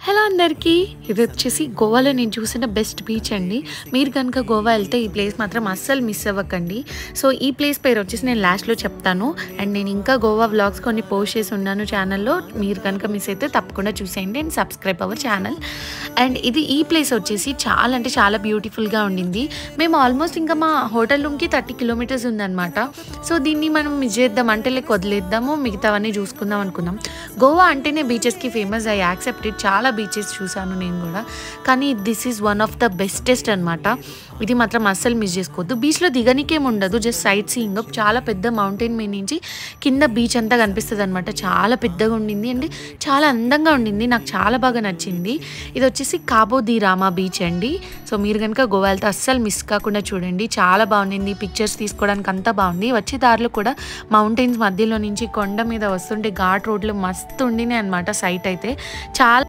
Hello అందరికీ, ఇది వచ్చేసి గోవాలో నేను చూసిన బెస్ట్ బీచ్ అండి. మీరు కనుక గోవా వెళ్తే ఈ ప్లేస్ మాత్రం అస్సలు మిస్ అవ్వకండి. సో ఈ ప్లేస్ పేరు వచ్చేసి నేను లాస్ట్లో చెప్తాను. అండ్ నేను ఇంకా గోవా వ్లాగ్స్ కొన్ని పోస్ట్ చేసి ఉన్నాను ఛానల్లో. మీరు కనుక మిస్ అయితే తప్పకుండా చూసేయండి and subscribe our channel. And ఈ ప్లేస్ వచ్చేసి చాలా అంటే చాలా బ్యూటిఫుల్గా ఉండింది. మేము ఆల్మోస్ట్ ఇంకా మా హోటల్ రూమ్కి 30 కిలోమీటర్స్ ఉందన్నమాట. సో దీన్ని మనం మిస్ చేద్దాం అంటే వదిలేద్దాము, మిగతావన్నీ చూసుకుందాం అనుకున్నాం. గోవా అంటేనే బీచెస్కి ఫేమస్. I accepted. చాలా బీచెస్ చూసాను నేను కూడా, కానీ this is one of the bestest అనమాట. ఇది మాత్రం అస్సలు మిస్ చేసుకోవద్దు. బీచ్లో దిగనికేం ఉండదు, జస్ట్ సైట్ సీయింగ్. చాలా పెద్ద మౌంటైన్ మీద నుంచి కింద బీచ్ అంతా కనిపిస్తుంది అనమాట. చాలా పెద్దగా ఉండింది అండి, చాలా అందంగా ఉండింది. నాకు చాలా బాగా నచ్చింది. ఇది వచ్చేసి కాబో ది రామా బీచ్ అండి. సో మీరు కనుక గోవా వెళ్తే అస్సలు మిస్ కాకుండా చూడండి. చాలా బాగుండింది, పిక్చర్స్ తీసుకోవడానికి అంతా బాగుంది. వచ్చే దారిలో కూడా మౌంటైన్స్ మధ్యలో నుంచి కొండ మీద వస్తుంటే ఘాట్ రోడ్లు మస్తు ఉండినాయి అనమాట. సైట్ అయితే చాలా